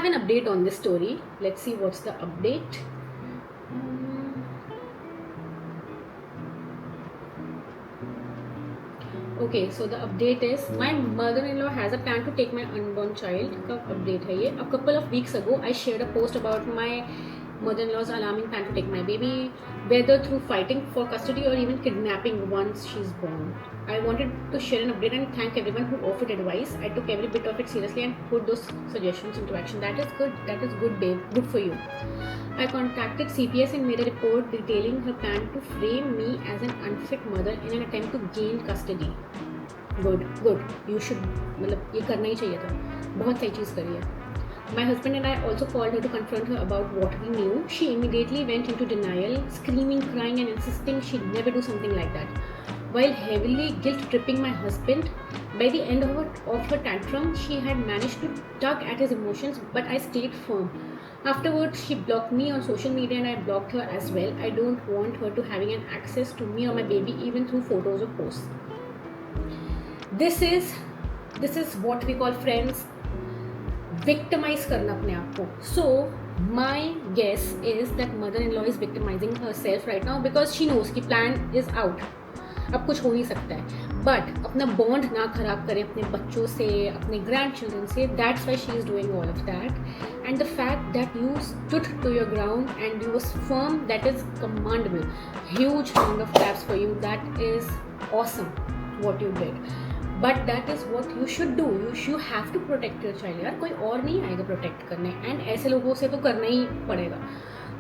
an update on this story. Let's see what's the update. Okay, so the update is my mother-in-law has a plan to take my unborn child. का update है ये. A couple of weeks ago, I shared a post about my mother-in-law's alarming plan to take my baby, whether through fighting for custody or even kidnapping once she's born. I wanted to share an update and thank everyone who offered advice. I took every bit of it seriously and put those suggestions into action. That is good. That is good, babe. Good for you. I contacted CPS and made a report detailing her plan to frame me as an unfit mother in an attempt to gain custody. Good. You should. मतलब ये करना ही चाहिए था. बहुत सही चीज़ करी है. My husband and I also called her to confront her about what we knew. She immediately went into denial, screaming, crying, and insisting she'd never do something like that. While heavily guilt-tripping my husband, by the end of her tantrum, she had managed to tug at his emotions, but I stayed firm. Afterwards, she blocked me on social media and I blocked her as well. I don't want her to having an access to me or my baby even through photos or posts. This is what we call, friends, victimize करना अपने आप को. So my guess is that mother-in-law is victimizing herself right now because she knows कि plan is out. अब कुछ हो नहीं सकता है, बट अपना बॉन्ड ना खराब करें अपने बच्चों से, अपने ग्रैंड चिल्ड्रन से. That's why she is doing all of that. And the fact that you stood to your ground and you was firm, that is commendable. Huge round of claps for you. That is awesome what you did. But that is what you should do. You have to protect your child. यार कोई और नहीं आएगा protect करने, and ऐसे लोगों से तो करना ही पड़ेगा.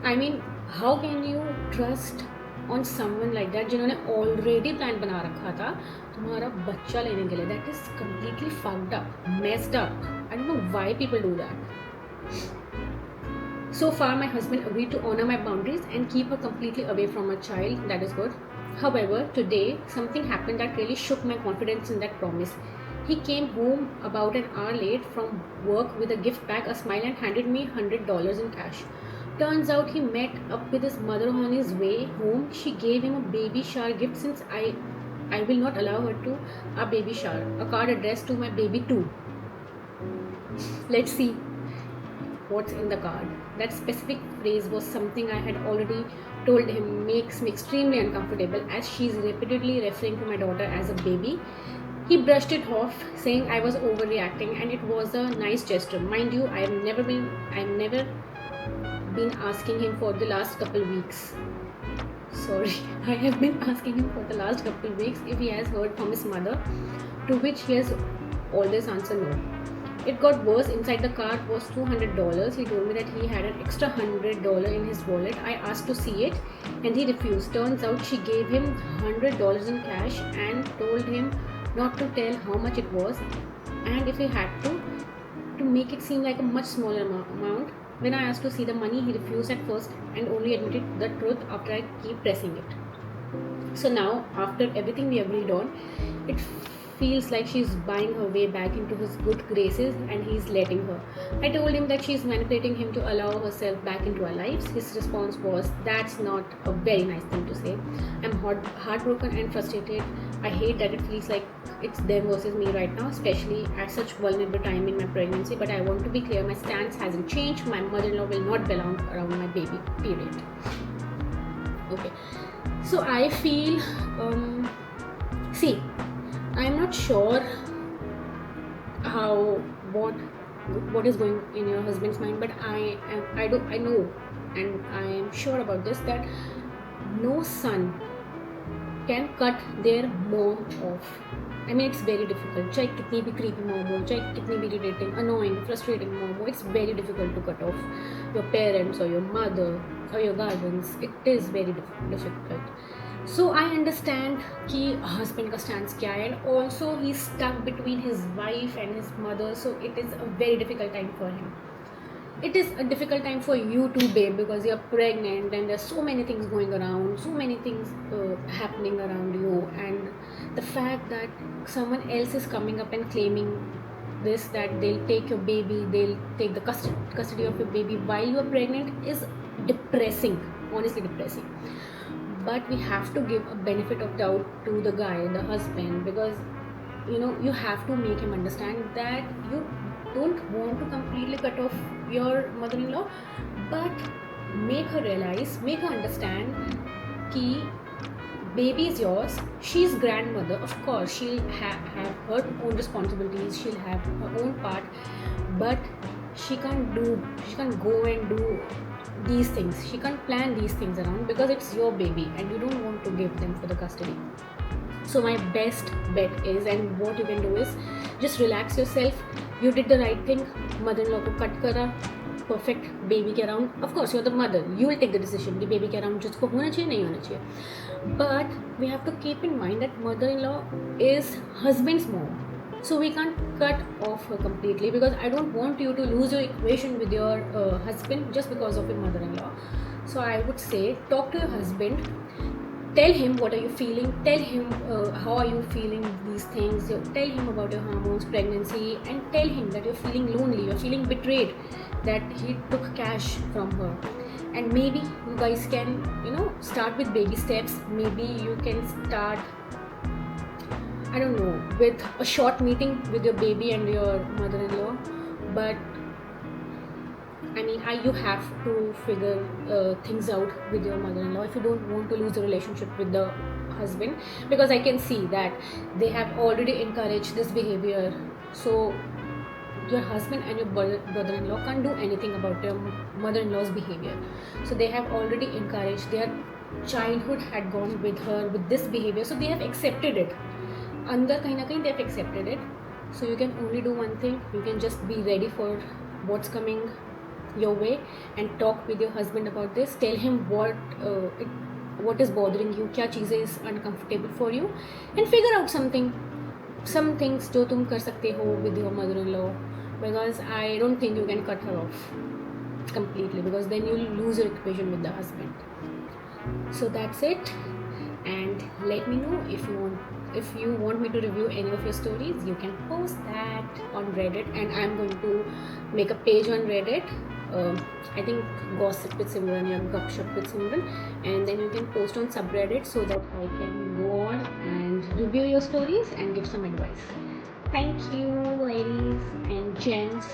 I mean, how can you trust on someone like that जिन्होंने ऑलरेडी प्लान बना रखा था तुम्हारा बच्चा लेने के लिए. That is completely fucked up, messed up. I don't know why people do that. So far, my husband agreed to honor my boundaries and keep her completely away from her child. That is good. However, today something happened that really shook my confidence in that promise. He came home about an hour late from work with a gift bag, a smile, and handed me $100 in cash. Turns out he met up with his mother on his way home. She gave him a baby shower gift since I will not allow her to a baby shower. A card addressed to my baby too. Let's see what's in the card. That specific phrase was something I had already told him makes me extremely uncomfortable, as she's repeatedly referring to my daughter as a baby. He brushed it off, saying I was overreacting, and it was a nice gesture. Mind you, I've never been asking him for the last couple weeks. I have been asking him for the last couple weeks if he has heard from his mother, to which he has always answered no. It got worse. Inside the card was $200. He told me that he had an extra $100 in his wallet. I asked to see it and he refused. Turns out she gave him $100 in cash and told him not to tell how much it was, and if he had to make it seem like a much smaller amount. When I asked to see the money, he refused at first and only admitted the truth after I keep pressing it. So now, after everything we agreed on, it feels like she's buying her way back into his good graces and he's letting her. I told him that she's manipulating him to allow herself back into our lives. His response was, that's not a very nice thing to say. I'm heartbroken and frustrated. I hate that it feels like it's them versus me right now, especially at such vulnerable time in my pregnancy. But I want to be clear, my stance hasn't changed. My mother-in-law will not belong around my baby, period. Okay, so I feel, I'm not sure what is going in your husband's mind, but I know, and I am sure about this, that no son can cut their mom off. I mean, it's very difficult. चाहे कितनी भी creepy mom हो, चाहे कितनी भी irritating, annoying, frustrating mom हो, it's very difficult to cut off your parents or your mother or your guardians. It is very difficult. So I understand कि husband का stance क्या है, and also he's stuck between his wife and his mother, so it is a very difficult time for him. It is a difficult time for you too, babe, because you're pregnant and there's so many things going around, so many things happening around you, and the fact that someone else is coming up and claiming this, that they'll take your baby, they'll take the custody of your baby while you're pregnant, is depressing, honestly depressing. But we have to give a benefit of doubt to the guy, the husband, because you have to make him understand that you don't want to completely cut off your mother-in-law, but make her realize, make her understand कि baby is yours, she's grandmother, of course she'll have her own responsibilities, she'll have her own part, but she can't go and do these things, she can't plan these things around because it's your baby and you don't want to give them for the custody. So my best bet is, and what you can do is, just relax yourself. You did the right thing, mother-in-law को cut करा, perfect baby के around. Of course you're the mother, you will take the decision कि baby के around जिसको होना चाहिए नहीं होना चाहिए. But we have to keep in mind that mother-in-law is husband's mom. So we can't cut off her completely, because I don't want you to lose your equation with your husband just because of your mother-in-law. So I would say, talk to your husband, tell him what are you feeling, tell him how are you feeling these things, tell him about your hormones, pregnancy, and tell him that you're feeling lonely, you're feeling betrayed, that he took cash from her. And maybe you guys can, start with baby steps. Maybe you can start, I don't know, with a short meeting with your baby and your mother-in-law. But I mean, you have to figure things out with your mother-in-law if you don't want to lose the relationship with the husband, because I can see that they have already encouraged this behavior. So your husband and your brother-in-law can't do anything about your mother-in-law's behavior. So they have already encouraged, their childhood had gone with her with this behavior, so they have accepted it. Andar kahin na kahin they have accepted it. So you can only do one thing, you can just be ready for what's coming your way and talk with your husband about this. Tell him what is bothering you, kya cheeze is uncomfortable for you, and figure out some things जो तुम कर सकते हो with your mother-in-law, because I don't think you can cut her off completely, because then you'll lose your equation with the husband. So that's it, and let me know if you want me to review any of your stories. You can post that on Reddit, and I'm going to make a page on Reddit, I think Gossip with Simran or Gupshup with Simran, and then you can post on subreddit so that I can go on and review your stories and give some advice. Thank you, ladies and gents.